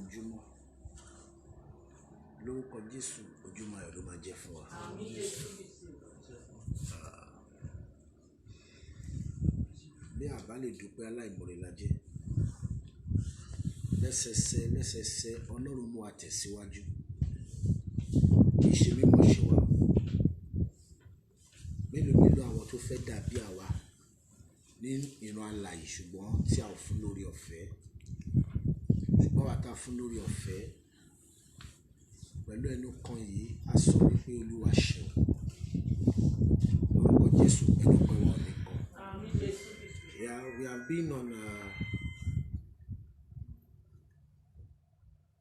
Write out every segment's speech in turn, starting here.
ojúmọ́ lórúkọ Jésù ojúmọ́ ayọ̀ ló máa jẹ́ fún wa. Bí a bá lè dúpẹ́ aláìmoore la jẹ́. Lẹ́sẹsẹ Ọlọ́run mú wa tẹ̀síwájú. Kì í ṣe mímọ̀ ṣe wa. Mélòó àwọn tó fẹ́ dàbí àwa ní ìran alààyè ṣùgbọ́n tí a ò fún lórí ọ̀fẹ́. Ṣùgbọ́n wa tá fún lórí ọ̀fẹ́ pẹ̀lú ẹnu kan yìí a sọ wípé Olúwa ṣeun. Lórúkọ Jésù ẹnu kan wọn nìkan. Yeah, we have been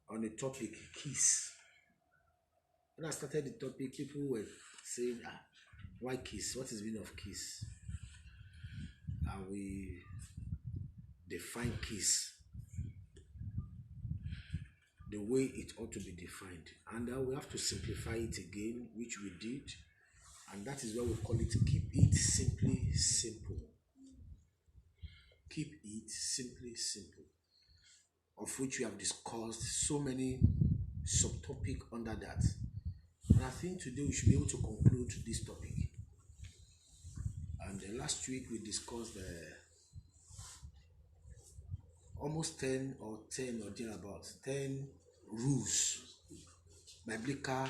on the topic kiss. When I started the topic, people were saying, why kiss? What is the meaning of kiss? And we define kiss the way it ought to be defined. And we have to simplify it again, which we did. And that is why we call it keep it simply simple. Keep it simply simple. Of which we have discussed so many subtopics under that. And I think today we should be able to conclude this topic. And last week we discussed almost 10 or thereabouts, 10 rules, biblical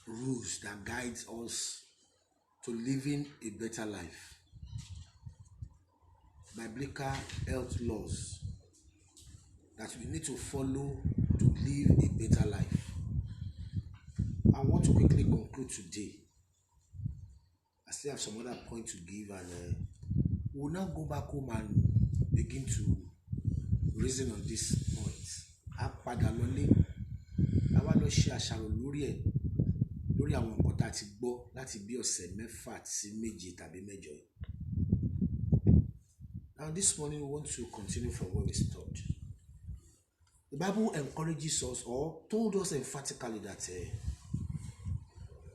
rules that guides us to living a better life. Biblical health laws that we need to follow to live a better life. I want to quickly conclude today. I still have some other points to give, and we'll now go back home and begin to reason on these points. A padà lọlé, a wá lọ ṣe àṣàrò lórí àwọn nǹkan tá a ti gbọ́ láti bí ọ̀sẹ̀ 6 sí 7 tàbí 8. Now this morning we want to continue from where we stopped. The Bible encourages us or told us emphatically that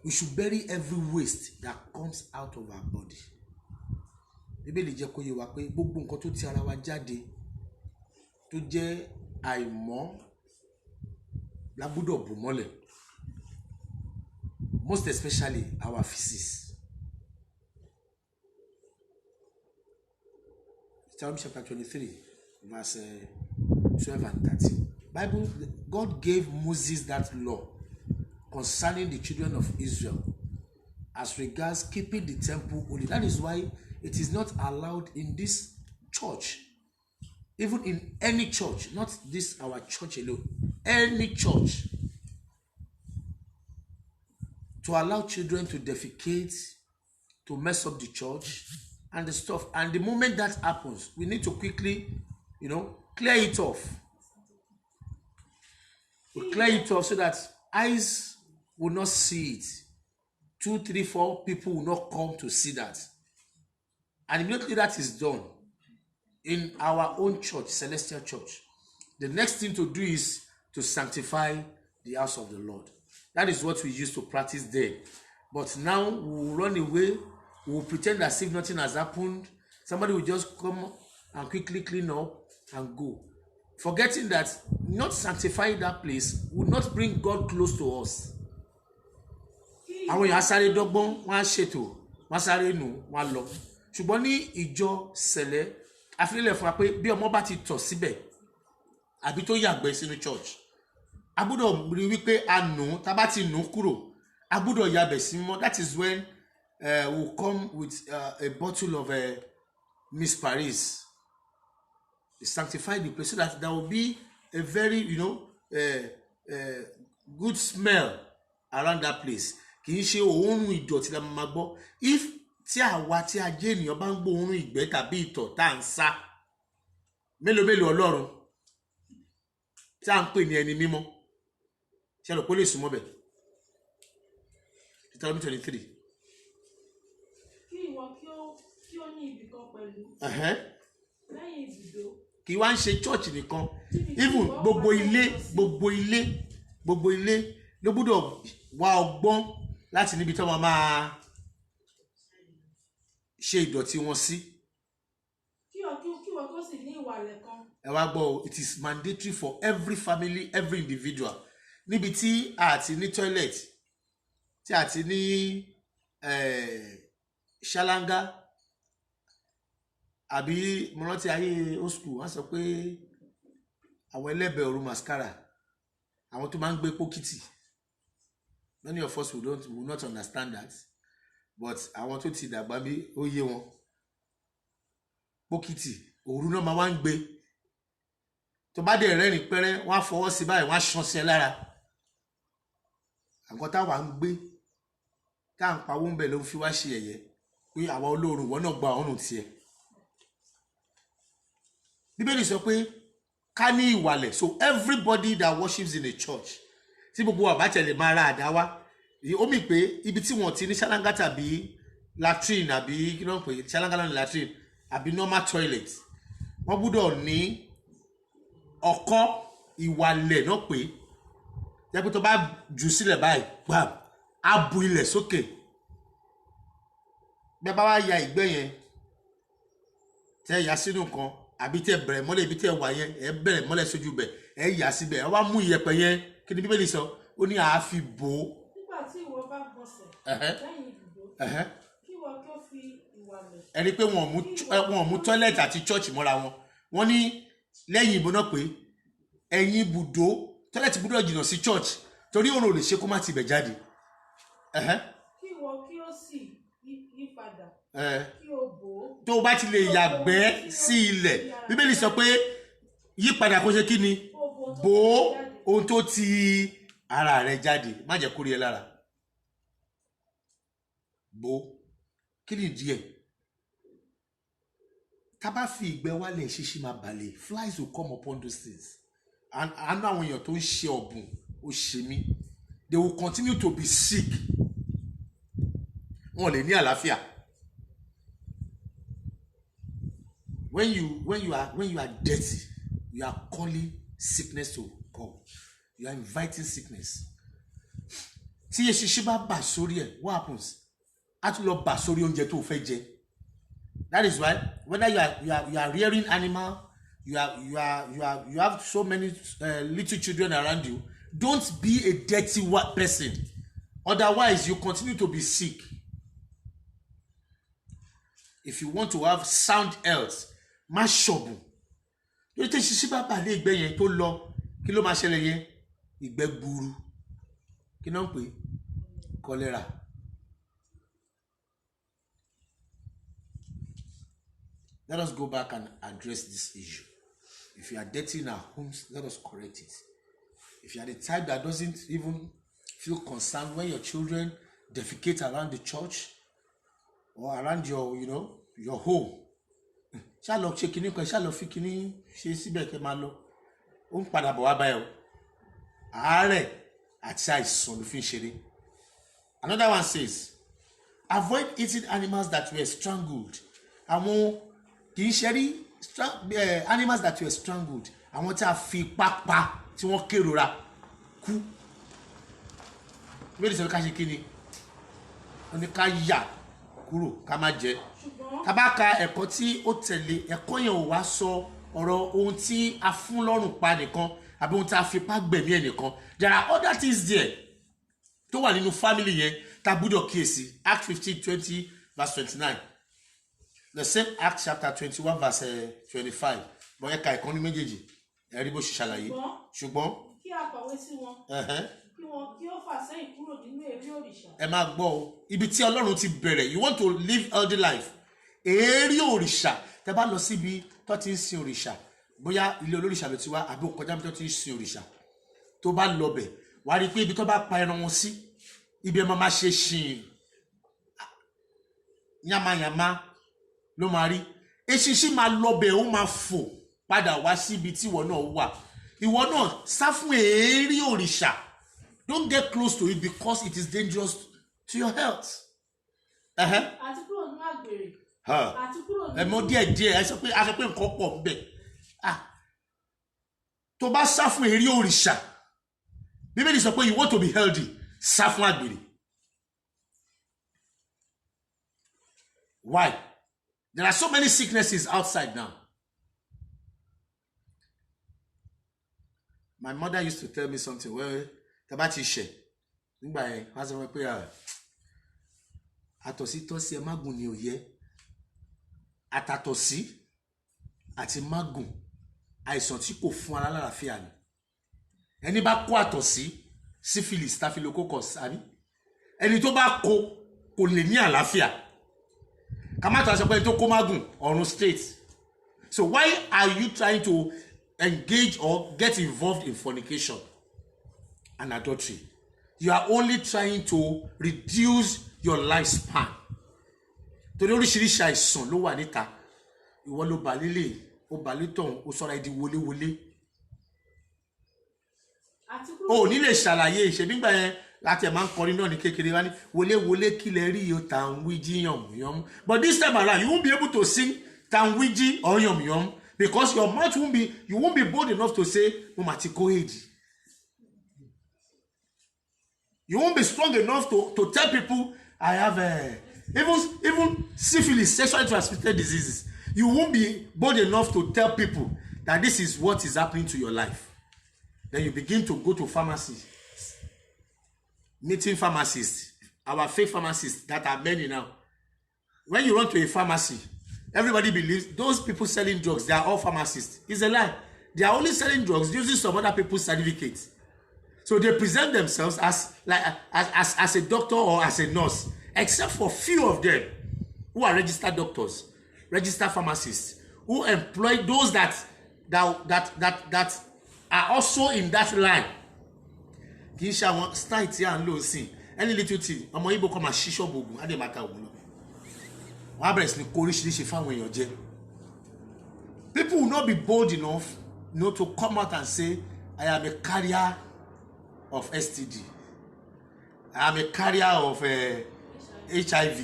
we should bury every waste that comes out of our body. Bíbélì jẹ́ kó yé wa pé gbogbo nǹkan tó ti ara wa jáde tó jẹ́ àìmọ́ la gbọ́dọ̀ bò mọ́lẹ̀. Most especially our feces. Psalm chapter 23, verse 12 and 13. Bible, God gave Moses that law concerning the children of Israel as regards keeping the temple holy. That is why it is not allowed in this church, even in any church, not this our church alone, any church, to allow children to defecate, to mess up the church and the stuff. And the moment that happens, we need to quickly, clear it off. We clear it off so that eyes will not see it. 2, 3, 4 people will not come to see that. And immediately that is done in our own church, Celestial Church, the next thing to do is to sanctify the house of the Lord. That is what we used to practice then. But now we will run away. We will pretend as if nothing has happened. Somebody will just come and quickly clean up and go. Forgetting that not sanctifying that place will not bring God close to us. Àwọn èèyàn sáré dọ́gbọ́n wọ́n á ṣètò wọ́n sáré nù wọ́n lọ. Ṣùgbọ́n ní ìjọ sẹ̀lẹ̀ àfilẹ̀ fún wa pé bí ọmọ bá ti tọ̀ síbẹ̀ àbí tó yàgbẹ́ sínú church. A gbọ́dọ̀ rí wípé a nù tá bá ti nù kúrò. A gbọ́dọ̀ yàbẹ̀ sí mọ́. That is when we'll come with a bottle of Miss Paris. Sanctify the place so that there will be a very, good smell around that place. Kì í ṣe òórùn ìdọ̀tí la máa gbọ́. If tí àwa tí a jẹ́ ènìyàn bá ń gbọ́ òórùn ìgbẹ́ tàbí ìtọ̀ tá ń sá, mélòó Ọlọ́run tí a ń pè ní ẹni mímọ́, ṣé ló pé lè súnmọ́ bẹ̀? Deuteronomy 23. Kí ìwọ kí ó ní ibì kan pẹ̀lú. Lẹ́yìn ibùdó. Kì í wá ń ṣe church nìkan. Even gbogbo ilé ló gbọ́dọ̀ wá ọgbọ́n láti níbi tí wọ́n máa ṣe ìdọ̀tí wọn sí. Kí ìwọ kó sì ní ìwàlẹ̀ kan. ẹ wá gbọ́, it is mandatory for every family, every individual. Níbi tí a ti ní toilet, tí a ti ní ṣáláńgá, àbí mo rántí ayé old school wọ́n sọ pé àwọn ẹlẹ́bẹ̀ òru mascara, àwọn tó máa ń gbé pókìtì. Many of us will not understand that, but àwọn tó ti dàgbà bí ó yé wọn. Pókìtì òru náà máa wá ń gbé, tó bá dé rẹ́rìn pẹ́rẹ́ wọ́n á fọwọ́ sí báyìí, wọ́n á ṣan sí ẹ lára. Àgọ́ táwa ń gbé tá à ń pawó ń bẹ̀ ló ń fi wá ṣe ẹ̀yẹ pé àwa olóorun wọn náà gba ọ̀run tiẹ̀. Bíbélì sọ pé ká ní ìwàlẹ̀, so everybody that worships in a church, tí gbogbo wa bá tẹ̀lé máa ra àdá wá, ó mì pé ibi tí wọ́n ti ní ṣáláńgá tàbí latrine àbí kí ló ń pè ṣáláńgá lọ́nà latrine àbí normal toilet, wọ́n gbọ́dọ̀ ní ọkọ́ ìwàlẹ̀ náà pé jẹ́ pé tó bá jù sílẹ̀ báyìí gbàm á bu ilẹ̀ sókè. Bí ẹ bá wá ya ìgbẹ́ yẹn tẹ́ ya sínú kan àbí tẹ́ bẹ̀rẹ̀ mọ́lẹ̀ ibi tẹ́ wà yẹn, ẹ bẹ̀rẹ̀ mọ́lẹ̀ sójú bẹ̀, ẹ yà síbẹ̀, ẹ wá mú iyẹ̀pẹ̀ yẹn, kí ni Bíbélì sọ? Ó ní àá fi bò ó. Nígbà tí ìwọ bá gbọ̀nsẹ̀ lẹ́yìn ibùdó, kí ìwọ kí ó fi ìwàlẹ̀. Ẹ rí i pé wọn ò mú tọ́lẹ̀tì àti chọ́ọ̀chì mọ́ra wọn. Wọ́n ní lẹ́yìn ibùdó náà pé ẹ̀yìn ibùdó, tọ́lẹ̀tì gbọ́dọ̀ jìnnà sí church torí òun ò lè ṣe kó má ti bẹ̀ jáde. Kí ìwọ kí ó sì yí padà, kí o bò ó. Tó o bá ti lè yàgbẹ́ sí ilẹ̀, Bíbélì sọ pé yí padà kó ṣe kí ni? Bò ó ohun tó ti ara rẹ jáde, má jẹ́ kó rí ẹ lára. Bò ó. Kí ni ìdí ẹ̀? Tá bá fi ìgbẹ́ wálẹ̀ ṣíṣí máa balẹ̀, flies will come upon those things. Àánú àwọn èèyàn tó ń ṣe ọ̀bùn ó ṣe mí, they will continue to be sick. Wọn lè ní àlàáfíà. When you are dirty, you are calling sickness to come. You are inviting sickness. Tí eṣinṣin bá bà sórí ẹ̀, what happens? Á tún lọ bà sórí oúnjẹ tó fẹ́ jẹ. That is why whether you are rearing animal, you have so many little children around you, don't be a dirty person. Otherwise, you continue to be sick. If you want to have sound health, má ṣọ̀bùn. Lórí tí ṣíṣí bá bà lé ìgbẹ́ yẹn tó lọ, kí ló máa ṣẹlẹ̀ yẹn? Ìgbẹ́ gbuuru. Kí náà ń pè? Cholera. Let us go back and address this issue. If you are dirty in our homes, let us correct it. If you are the type that doesn't even feel concerned when your children defecate around the church or around your home, ṣá lọ ṣe kinní kan, ṣá lọ fi kinní ṣe síbẹ̀ kẹ́ máa lọ. Ó ń padà bọ̀ wá báyọ̀. Àárẹ̀ àti àìsàn ló fi ń ṣeré. Another one says, avoid eating animals that were strangled. Àwọn kì í ṣe rí animals that were strangled. Àwọn tí a fi ipá pa tí wọ́n kérora kú. Bíbélì sọ ká ṣe kí ni? Ó ní ká yà kúrò ká má jẹ. Ká bá ka ẹ̀kọ́ tí ó tẹ̀lé, ẹ̀kọ́ yẹn ò wá sọ ọ̀rọ̀ ohun tí a fún lọ́rùn pa nìkan àbí ohun tí a fi ipá gbẹ̀mí ẹ̀ nìkan. There are other things there tó wà nínú family yẹn tá a gbọ́dọ̀ kíyèsí. Act 15:20 verse 29. The same Act chapter 21 verse 25. Bọ̀ ẹ̀ka ẹ̀kọ́ ní méjèèjì. Ẹ rí bó ṣe ṣàlàyé. Ṣùgbọ́n kí a kọ̀wé sí wọn. Kí wọn kí ó fà sẹ́yìn kúrò nínú èrí òrìṣà. Ẹ máa gbọ́ o, ibi tí Ọlọ́run ti bẹ̀rẹ̀, you want to live healthy life. Èrí òrìṣà, tẹ́ bá lọ síbi tó ti ń sin òrìṣà, bóyá ilé olórìṣà ló ti wá àbí òkọjá bí tó ti ń sin òrìṣà. Tó bá lọ bẹ̀, wàá rí i pé ibi tó bá pa ẹran wọn sí, ibi ẹ máa ṣe ṣìn yamayama ló máa rí. Eṣinṣin máa lọ bẹ̀, ó máa fò padà wá sí ibi tí ìwọ náà wà. Ìwọ náà sá fún èrí òrìṣà. Don't get close to it because it is dangerous to your health. Àti kúrò nínú àgbèrè. Àti kúrò nínú. Ẹ̀mọ́ díẹ̀ a sọ pé nǹkan pọ̀ ń bẹ̀. Tó bá sá fún èrí òrìṣà, Bíbélì sọ pé you want to be healthy, sá fún àgbèrè. Why? There are so many sicknesses outside now. my mother used to tell me something well taba ti ṣe nígbà yẹn wá sọ pé àtọ̀sí tọ́sí ẹ mágùn ni òye àtàtọ̀sí àti mágùn àìsàn tí kò fún ara lálàáfíà ni ẹni bá kó àtọ̀sí syphilis staphylococcus àbí ẹni tó bá kò lè ní àlàáfíà kàmáta sọ pé ẹni tó kó mágùn ọ̀run straight. So why are you trying to engage or get involved in fornication and adultery? You are only trying to reduce your lifespan. Torí oríṣiríṣi àìsàn ló wà níta. Ìwọ ló bà lélẹ̀, ó bà létọ̀hún, ó sọra di wọléwọlé. O ní lè ṣàlàyé ìṣe nígbà yẹn láti ẹ̀ máa ń kọrin náà ní kékeré wá ní wọléwọlé kí lẹ rí o tàn wíjí yànmùyànmù. But this time around you won't be able to sing tanwiji or yom because your mouth you won't be bold enough to say momatiko age. You won't be strong enough to tell people I have even syphilis, sexually transmitted diseases. You won't be bold enough to tell people that this is what is happening to your life. Then you begin to go to pharmacies, meeting pharmacists, our fake pharmacists that are many now. When you run to a pharmacy, everybody believes those people selling drugs, they are all pharmacists. It's a lie. They are only selling drugs using some other people's certificates. So they present themselves as a doctor or as a nurse, except for few of them who are registered doctors, registered pharmacists, who employ those that are also in that line. Kì í ṣe àwọn style tí à ń lò sí any little thing ọmọ Igbo kọ́ máa ṣíṣọ́ gbogbo á dẹ̀ máa ta òun lọ. Wọ́n á bẹ̀rẹ̀ sí ní kó oríṣiríṣi fáwọn èèyàn jẹ. People will not be bold enough, to come out and say, I am a carrier of STD. I am a carrier of HIV.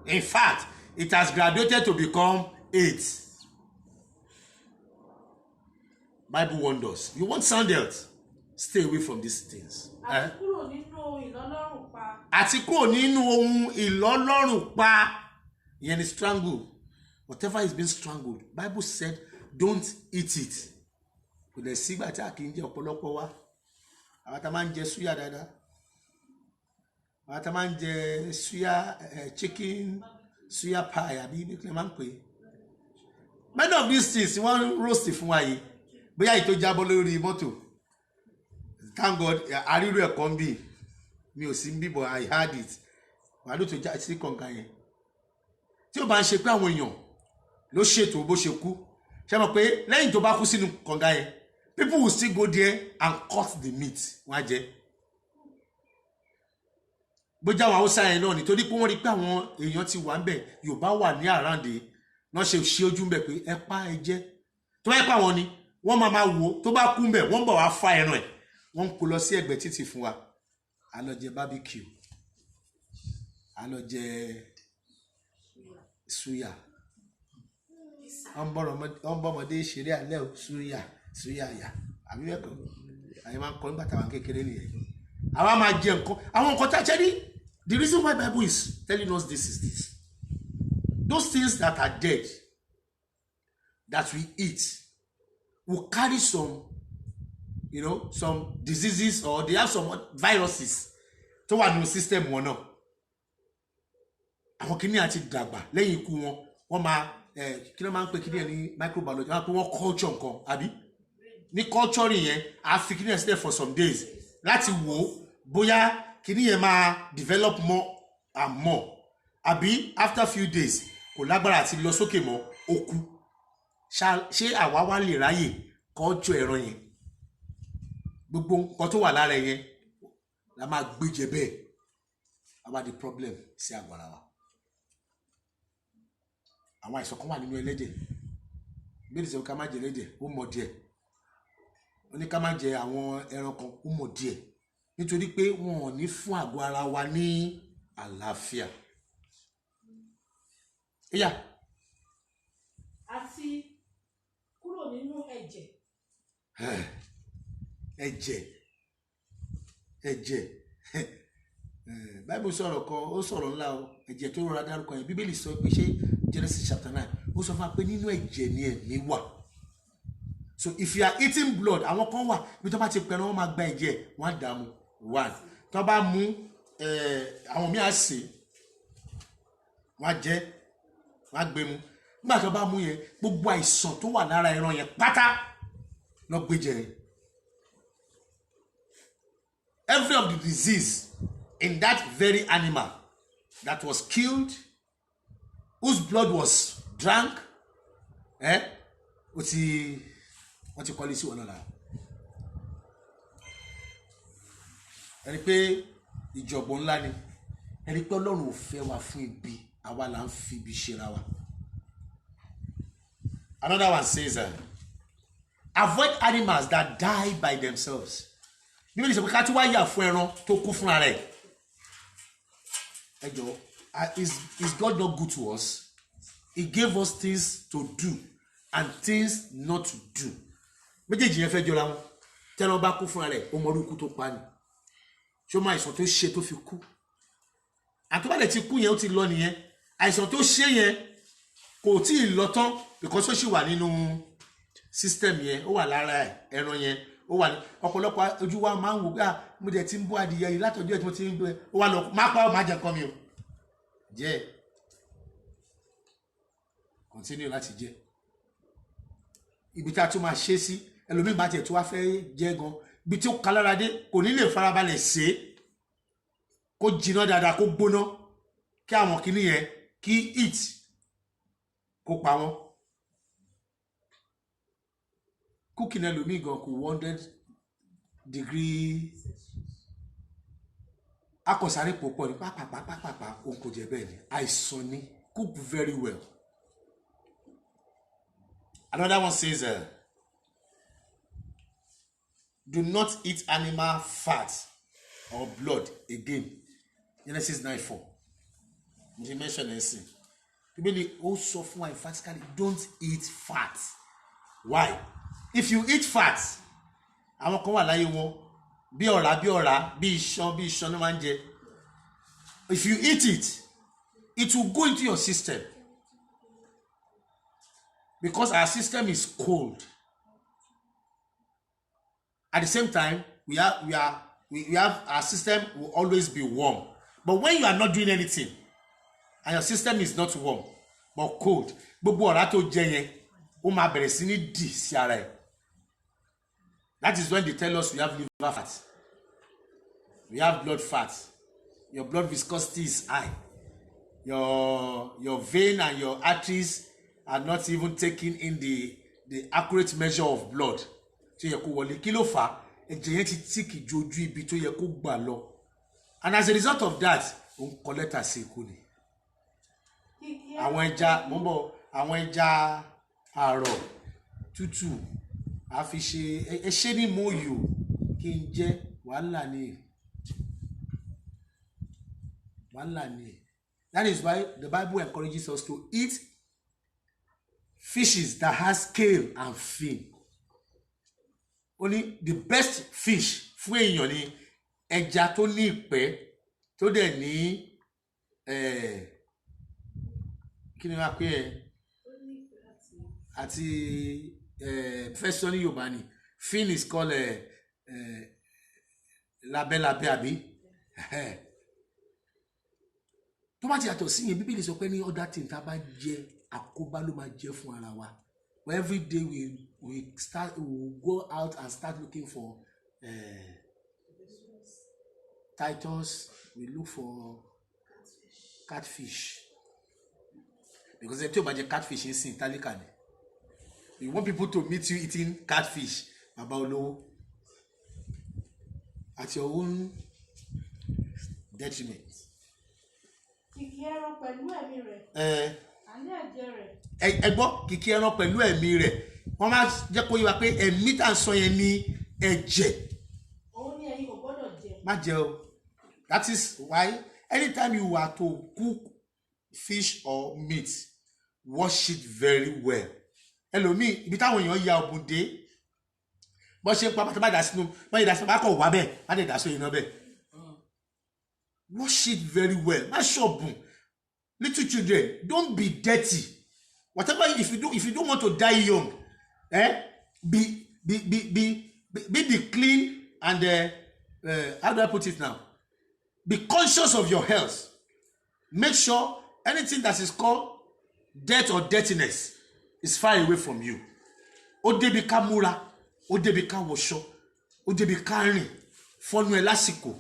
In fact, it has graduated to become AIDS. Bible wonders. You want sound health? Stay away from these things. Àti kúrò nínú ìlọ́lọ́rùn pa. Àti kúrò nínú ohun ìlọ́lọ́rùn pa. Ìyẹn ni strangle. Whatever is being strangled, Bible said, don't eat it. Kò dẹ̀ sígbà tí a kì í jẹ ọ̀pọ̀lọpọ̀ wa. Àwọn tá máa ń jẹ suya dáadáa. Àwọn tá máa ń jẹ suya chicken, suya pie àbí bí kí ni máa ń pè é. Many of these things wọ́n roast fún wa yìí. Bóyá èyí tó jábọ́ lórí mọ́tò. Thank God, àrírú ẹ̀kọ́ ń bì. Mi ò sí ń bì but I had it. Wàá tó já sí kọ̀ǹkà yẹn. Tí ó bá ń ṣe pé àwọn èèyàn ló ṣètò bó ṣe kú. Ṣé mọ̀ pé lẹ́yìn tó bá kú sínú kọ̀ǹkà yẹn, people will still go there and cut the meat. Wọ́n á jẹ. Bójá àwọn Haúsá yẹn náà nítorí pé wọ́n rí pé àwọn èèyàn ti wà ń bẹ̀, Yorùbá wà ní àràǹdè, wọ́n ṣe ojú ń bẹ̀ pé ẹ pa ẹ jẹ. Tó bá yẹ pé àwọn ni, wọ́n máa wò tó bá kú ń bẹ̀, wọ́n bọ̀ wá fa ẹran ẹ̀. Wọ́n ń kó lọ sí ẹ̀gbẹ́ títì fún wa. A lọ jẹ barbecue. A lọ jẹ suya. Wọ́n bọ́mọdé ṣeré alẹ́ o suya yà. Àbí bẹ́ẹ̀ kọ́. Àyè máa ń kọ́ nígbà táwọn kékeré nìyẹn. Àwa máa jẹ nǹkan. Àwọn nǹkan tá a jẹ́ ní. The reason why Bible is telling us this is this. Those things that are dead, that we eat, will carry some diseases or they have some viruses tó wà nínú system wọn náà. Àwọn kìíní àti dàgbà lẹ́yìn ikú wọn, wọ́n máa kí ló máa ń pè kìíní ẹ̀ ní microbiology, wọ́n á pè wọ́n culture nǹkan, àbí? Ní culture yẹn, a fi kìíní ẹ̀ sílẹ̀ for some days láti wò ó bóyá kìíní yẹn máa develop more and more. Àbí after few days, kò lágbára àti lọ sókè mọ́, ó kú. Ṣé àwa wá lè ráyè culture ẹran yẹn? Gbogbo nǹkan tó wà lára yẹn la máa gbé jẹ bẹ́ẹ̀. About the problem sí àgbàrá wa. Àwọn àìsàn kan wà nínú ẹlẹ́dẹ̀. Bẹ́ẹ̀ sọ ká má jẹ ẹlẹ́dẹ̀, ó mọ̀ díẹ̀. Ó ní ká má jẹ àwọn ẹran kan, ó mọ̀ díẹ̀. Nítorí pé wọn ò ní fún àgọ́ ara wa ní àlàáfíà. Ìyá. Àti kúrò nínú ẹ̀jẹ̀. Ẹ̀jẹ̀. Bible sọ̀rọ̀ kan, ó sọ̀rọ̀ ńlá o. Ẹ̀jẹ̀ tó rọra dárúkọ yẹn. Bíbélì sọ pé ṣé Genesis chapter 9, ó sọ fún wa pé nínú ẹ̀jẹ̀ ni ẹ̀mí wà. So if you are eating blood, àwọn kan wà bí tó bá ti pẹran wọ́n máa gba ẹ̀jẹ̀ wọ́n á dààmú one tó bá mú àwọn míì á sè wọ́n á jẹ wọ́n á gbé mu nígbà tó bá mú yẹn gbogbo àìsàn tó wà lára ẹran yẹn pátá lọ gbé jẹ every of the disease in that very animal that was killed, whose blood was drank, wọ́n ti kọ́lé sí wọn náà lára. Ẹni pé ìjọ̀gbọ̀n ńlá ni, ẹni pé Ọlọ́run ò fẹ́ wa fún ibi, àwa là ń fi ibi ṣera wa. Another one says, avoid animals that die by themselves. Bíbélì sọ pé ká tí wá yà fún ẹran tó kú fúnra rẹ̀. Ẹ jọ̀ọ́, is God not good to us? He gave us things to do and things not to do. Méjèèjì yẹn fẹ́ jọra wọn. Tẹ́ran bá kú fúnra rẹ̀, ó mọ orúkú tó pa ni. Ṣé ó mọ àìsàn tó ṣe tó fi kú? Àtúbàlẹ̀ ti kú yẹn ó ti lọ nìyẹn. Àìsàn tó ṣe yẹn kò tí ì lọ tán because ó ṣì wà nínú system yẹn, ó wà lára ẹran yẹn, ó wà ní ọ̀pọ̀lọpọ̀ ojú wa máa ń wò pé mo dẹ̀ ti ń bọ́ adìyẹ yìí látọjọ́ ẹ̀ tí mo ti ń bọ́ ó wà lọ má pa ọ́ má jẹ nǹkan mi o. Jẹ́ continue láti jẹ́. Ibi tí a tún máa ṣe sí ẹlòmíì bá tiẹ̀ tí wá fẹ́ jẹ́ gan ibi tí ó kalára dé kò ní lè farabalẹ̀ ṣe kó jiná dáadáa kó gbóná kí àwọn kìíní yẹn kí heat kó pa wọ́n. Cooking ẹlòmíì gan kò 100 akọ̀sáré pòpọ̀ ní pápápápápá òun kò jẹ́ bẹ́ẹ̀ ni àìsàn ni cook very well. Another one says, do not eat animal fat or blood again. Genesis 9:4. You mentioned this. Bíbélì ó sọ fún wa emphatically, don't eat fat. Why? If you eat fat, àwọn kan wà láyé wọn bí ọ̀rá bí iṣan ló máa ń jẹ. If you eat it, it will go into your system. Because our system is cold. At the same time, we have our system will always be warm. But when you are not doing anything, and your system is not warm but cold, gbogbo ọ̀rá tó jẹ yẹn ó máa bẹ̀rẹ̀ sí ní dì sí ara ẹ̀. That is when they tell us we have liver fat, we have blood fat, your blood viscosity is high, your vein and your arteries are not even taking in the accurate measure of blood tó yẹ kó wọlé. Kí ló fà á? Ẹ̀jẹ̀ yẹn ti tíkì ju ojú ibi tó yẹ kó gbà lọ, and as a result of that òun kọ lẹ́tà sí ikú ni. Àwọn ẹja àrọ̀ tútù a fi ṣe ẹṣẹ́ ní mòyò kí n jẹ wàhálà ni. That is why the Bible encourages us to eat fishes that has scale and fin. Only the best fish fún èèyàn ni ẹja tó ní ìpẹ́ tó dẹ̀ ní kí ni wọ́n pè é àti fẹsọ ní Yorùbá ni fin is called labẹ́labẹ́ àbí tó bá ti yàtọ̀ sí yẹn Bíbélì sọ pé ní other thing tá a bá jẹ àkóbá ló máa jẹ fún ara wa. But every day we go out and start looking for Titus, we look for catfish. Because if you buy catfish in Italian, you want people to meet you eating catfish, Babalo, at your own detriment. Ẹ gbọ́ kìkì ẹran pẹ̀lú ẹ̀mí rẹ̀ wọ́n máa jẹ́ kó yé wa pé ẹ̀mí tá à ń sọ yẹn ní ẹ̀jẹ̀. Òun ni ẹ̀yin ò gbọ́dọ̀ jẹ. Má jẹ o. That is why anytime you are to cook fish or meat, wash it very well. Ẹlòmíì ibi táwọn èèyàn ya ọ̀bùn dé bó ṣe ń pa pàtó bá dà sínú bá yẹ dà sínú bá kọ̀ wá bẹ́ẹ̀ má dẹ̀ dà sóyún náà bẹ́ẹ̀. Wash it very well. Má ṣọ̀bùn. Little children, don't be dirty. Whatever, if you don't want to die young, be the clean and how do I put it now? Be conscious of your health. Make sure anything that is called death or dirtiness is far away from you. Ó débi ká múra, ó débi ká wọṣọ, ó débi ká rìn, fọnu ẹ lásìkò,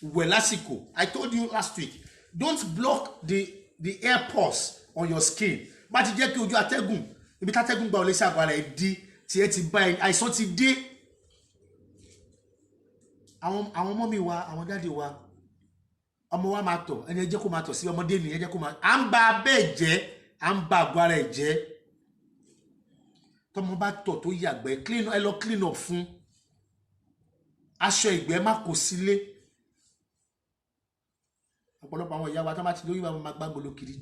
wẹ̀ lásìkò. I told you last week, don't block the air pores on your skin. Bá ti jẹ́ kí ojú atẹ́gùn, ibi tátẹ́gùn gba olè ṣàgbà rẹ̀ di tí ẹ ti bá ẹ àìsàn ti dé. Àwọn ọmọ mi wa, àwọn dáàdi wa, ọmọ wa máa tọ̀, ẹni ẹ jẹ́ kó máa tọ̀ sí ọmọdé ni ẹ jẹ́ kó máa. À ń ba abẹ́ jẹ́, à ń ba àgọ́ ara ẹ̀ jẹ́. Tọ́mọ bá tọ̀ tó yàgbẹ́, ẹ lọ clean up fún. Aṣọ ìgbẹ́ má kó sílé. Ọ̀pọ̀lọpọ̀ àwọn ìyá wa tó bá ti lórí wa máa gbá gbolo kiri.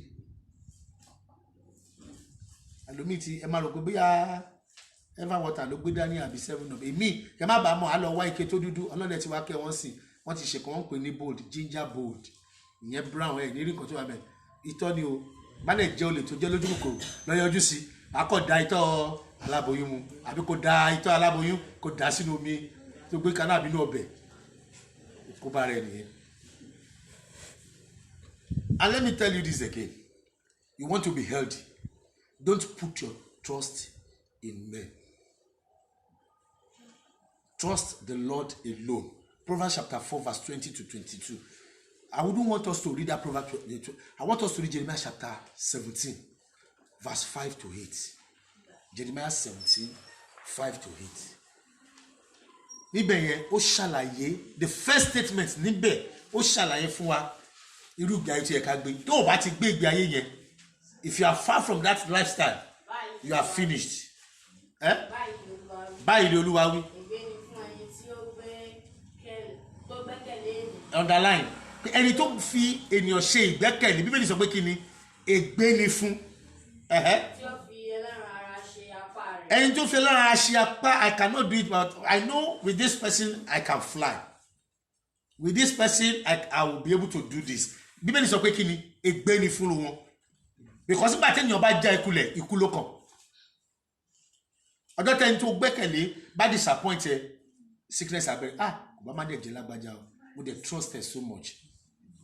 Àlòmí ti ẹ máa rò pé bóyá ever water ló gbé dání àbí 7 up. Èmi ẹ má bàa mọ̀ á lọ wá ike tó dúdú ọlọ́dẹ tí wàá kẹ́ wọ́n sì wọ́n ti ṣèkọ́ wọ́n pè ní bold ginger bold ìyẹn brown ẹ̀ ní rí nǹkan tó wà bẹ́ẹ̀ ìtọ́ ni o bá lè jẹ́ olè tó jẹ́ lójú kòkòrò lọ́yọ́jú sí akọ̀ da itọ́ aláboyún mu àbí kò da itọ́ aláboyún kò dá sínú omi tó gbé kaná àbínú ọbẹ̀ kó bá rẹ̀ nìyẹn. And let me tell you this again, you want to be healthy, don't put your trust in men. Trust the Lord alone. Proverbs chapter 4 verse 20 to 22. I wouldn't want us to read that Proverbs. I want us to read Jeremiah chapter 17 verse 5 to 8. Jeremiah 17 5 to 8. Níbẹ̀ yẹn ó ṣàlàyé the first statement níbẹ̀ ó ṣàlàyé fún wa irú ìgbé ayé tí ẹ ká gbé tó o bá ti gbé ìgbé ayé yẹn if you are far from that lifestyle you are finished. Báyìí ni Olúwa wí. Underline ẹni tó fi ènìyàn ṣe ìgbẹ́kẹ̀lé Bíbélì sọ pé kí ni ègbé ni fún. Ẹni tó fi ẹlẹ́ran ara ṣe apá I cannot do it but I know with this person I can fly. With this person I will be able to do this. Bíbélì sọ pé kí ni ègbé ni fún wọn because nígbà tí ènìyàn bá já ikulẹ̀ ikú ló kàn. Ọjọ́ tẹ́ni tó gbẹ́kẹ̀lé bá disappoint ẹ sickness abẹ́rẹ́ kò bá má dẹ̀ jẹ́ lágbájá o mo dẹ̀ trust her so much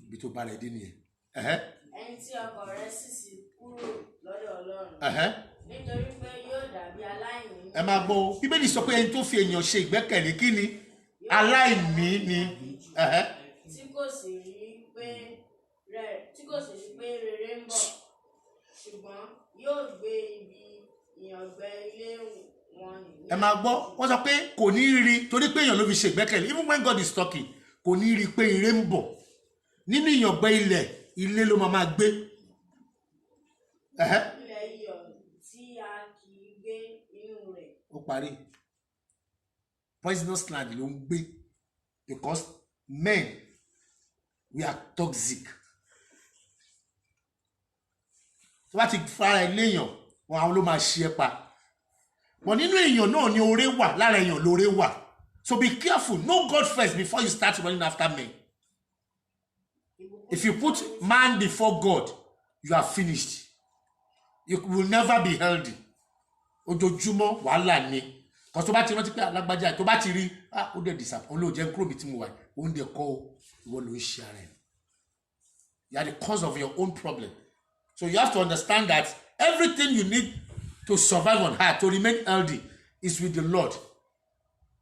ibi tó bá rẹ̀ dé nìyẹn. Ẹni tí ọkọ rẹ̀ sì kúrò lọ́dọ̀ Ọlọ́run nítorí pé yóò dàbí aláìní. Ẹ máa gbọ́ o Bíbélì sọ pé ẹni tó fi èèyàn ṣe ìgbẹ́kẹ̀lé kí ni aláìní ni. Tí kò sì rí pé rere ń bọ̀ ṣùgbọ́n yóò gbé ibi ìyàngbẹ ilé wọn nìyẹn. Ẹ máa gbọ́ wọ́n sọ pé kò ní rí torí pé èèyàn ló fi ṣe ìgbẹ́kẹ̀lé even when God is talking kò ní rí pé ire ń bọ̀ nínú ìyàngbẹ ilé ló máa gbé. Ilẹ̀ iyọ̀ tí a kì í gbé inú rẹ̀. Ó parí poisonous land ló ń gbé because men we are toxic. Tó bá ti fara ẹ léèyàn wọn àwọn ló máa ṣe ẹ pa wọn nínú èèyàn náà ni oore wà lára èèyàn lóore wà so be careful know God first before you start running after men. If you put man before God you are finished. You will never be healthy. Ojoojúmọ́ wàhálà ni kò tó bá ti rántí pé alágbájá tó bá ti rí ó dẹ̀ disappoint ó lè jẹ́ kúrò bí tí mo wà ó ń dẹ̀ kọ́ ìwọ ló ń ṣe ara ẹ̀. You are the cause of your own problem. So you have to understand that everything you need to survive on earth to remain healthy is with the Lord.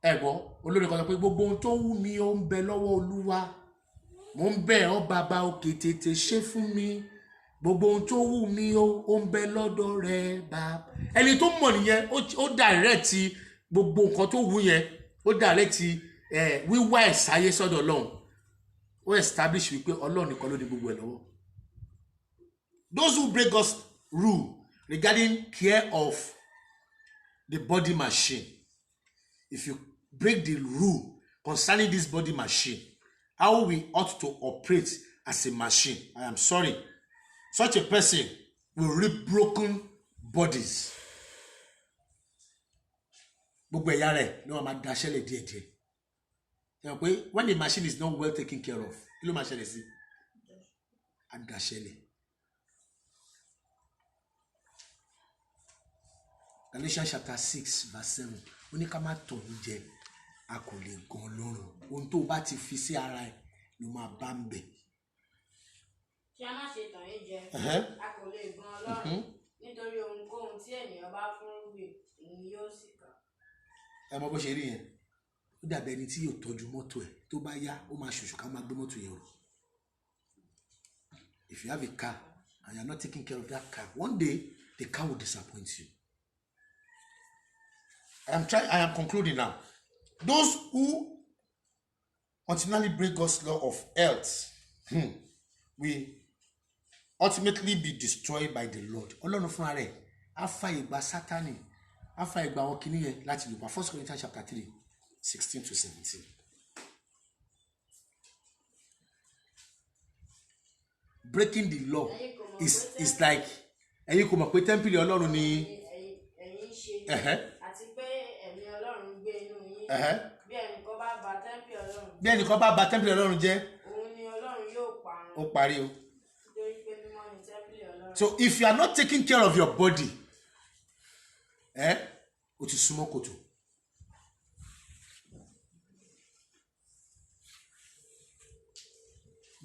Ẹ̀gbọ́n olórí kan sọ pé gbogbo ohun tó wù mí ó ń bẹ lọ́wọ́ Olúwa mo ń bẹ̀ ọ́ bàbá òkè tètè ṣe fún mi gbogbo ohun tó wù mí ó ń bẹ lọ́dọ̀ rẹ bàbá. Ẹni tó mọ̀ nìyẹn ó direct gbogbo nǹkan tó wù yẹn ó direct wíwá ẹ̀ sáyé sọ́dọ̀ Ọlọ́run ó establish wípé Ọlọ́run nìkan ló ní gbogbo ẹ̀ lọ́wọ́. Those who break God's rule regarding care of the body machine, if you break the rule concerning this body machine, how we ought to operate as a machine, I am sorry, such a person will reap broken bodies. Gbogbo ẹ̀yà rẹ̀ ni wọ́n máa daṣẹ́lẹ̀ díẹ̀díẹ̀. Ẹ mọ̀ pé when the machine is not well taken care of, kí ló máa ṣẹlẹ̀ sí? A daṣẹ́lẹ̀. Galatians chapter 6 verse 7. ó ní ká má tọ̀ yín jẹ a kò lè gan Ọlọ́run ohun tó bá ti fi sí ara ẹ̀ ló máa bá ń bẹ̀. kí a má ṣe tàn yín jẹ a kò lè gan Ọlọ́run nítorí ohunkóhun tí ènìyàn bá fúnrúgbìn ni yóò sì ká. ẹ mọ bó ṣe rí yẹn ó dàbí ẹni tí yóò tọ́jú mọ́tò ẹ̀ tó bá yá ó máa ṣòṣò ká máa gbé mọ́tò yẹn rò. If you have a car and you are not taking care of that car, one day the car will disappoint you. I am concluding now. Those who continually break God's law of health will ultimately be destroyed by the Lord. Ọlọ́run fúnra rẹ̀ á fa ìgbà Sátánì á fa ìgbà àwọn kìíní yẹn láti lò pa 1 Corinthians chapter 3, 16 to 17. Breaking the law is like ẹ̀yin kò mọ̀ pé tẹ́ḿpìlì Ọlọ́run ni ẹ̀yin ṣe àti pé ẹ̀mí Ọlọ́run gbé inú yín bí ẹnìkan bá ba tẹ́ḿpìlì Ọlọ́run jẹ́ òun ni Ọlọ́run yóò parun. Ó parí o. Nítorí pé mímọ́ ni tẹ́ḿpìlì Ọlọ́run. So if you are not taking care of your body o ti súnmọ́ kòtò.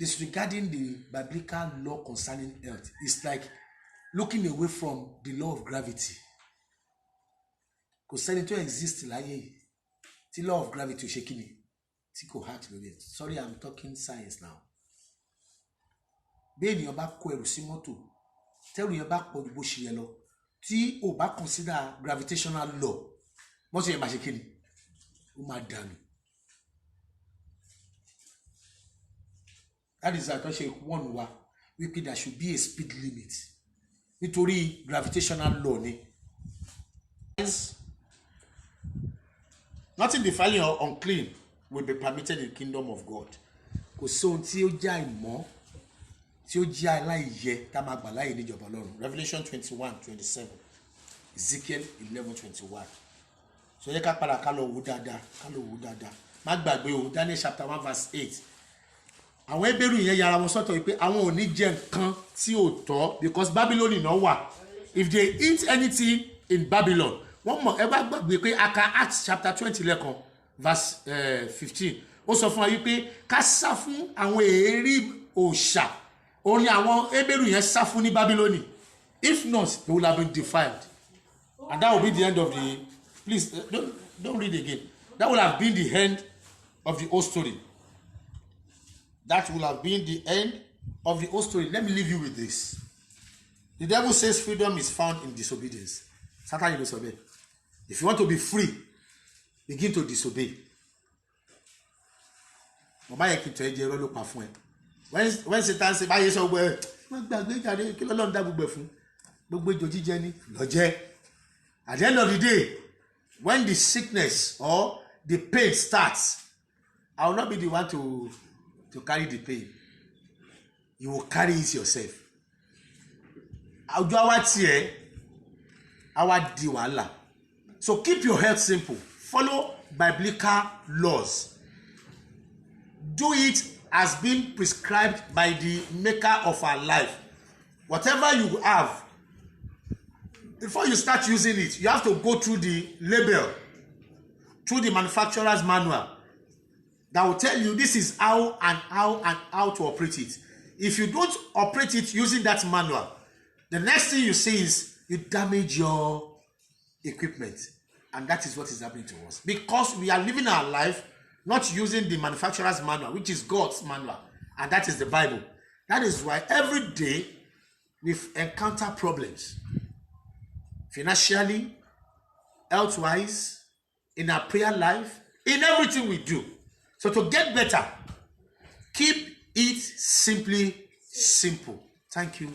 Disregarding the biblical law concerning health is like looking away from the law of gravity. Kò sẹ́ni tó exist láyé yìí tí law of gravity ò ṣe kí ni tí kò hard lórí ẹ̀. Sorry, I'm talking science now. Bí ènìyàn bá kó ẹrù sí mọ́tò tẹ́rù yẹn bá pọ̀ ju bó ṣe yẹ lọ tí o bá consider gravitational law mọ́tò yẹn máa ṣe kí ni ó máa dànù. That is àtúnṣe one wa wípé there should be a speed limit nítorí gravitational law ni. Nothing defiling or unclean will be permitted in the kingdom of God. Kò sí ohun tí ó jẹ́ àìmọ́ tí ó jẹ́ aláìyẹ tá a máa gbà láàyè níjọba Ọlọ́run. Revelation 21:27, Ezekiel 11:21. So yẹ ká padà ká lọ wò dáadáa má gbàgbé o Daniel chapter 1 verse 8. Àwọn Hébérù yẹn yára wọn sọ́tọ̀ wípé àwọn ò ní jẹ nǹkan tí ò tọ́ because Babylon náà wà. If they eat anything in Babylon wọ́n mọ̀ ẹ bá gbàgbé pé aka Acts chapter 20 lẹ́kan verse 15 ó sọ fún wa wípé ká sá fún àwọn èérí òòṣà òun ni àwọn Hébérù yẹn sá fún ní Babylon. If not they will have been defiled and that will be the end of the please don't read again. That will have been the end of the whole story. That will have been the end of the whole story. Let me leave you with this. The devil says freedom is found in disobedience. Satan, you disobey. If you want to be free, begin to disobey. When Satan say, "Báyé sọ gbẹ, wọ́n gbàgbé jáde kí lọ́lọ́run dá gbogbo ẹ̀ fún, gbogbo ìjọ jíjẹ ni lọ́jẹ́." At the end of the day, when the sickness or the pain starts, I will not be the one to carry the pain. You will carry it yourself. Àwùjọ àwa tiẹ̀ àwa di wàhálà. So keep your health simple. Follow biblical laws. Do it as being prescribed by the maker of our life. Whatever you have, before you start using it, you have to go through the label, through the manufacturer's manual that will tell you this is how to operate it. If you don't operate it using that manual, the next thing you see is you damage your equipment, and that is what is happening to us because we are living our life not using the manufacturer's manual, which is God's manual, and that is the Bible. That is why every day we encounter problems financially, health-wise, in our prayer life, in everything we do. So to get better, keep it simply simple. Thank you.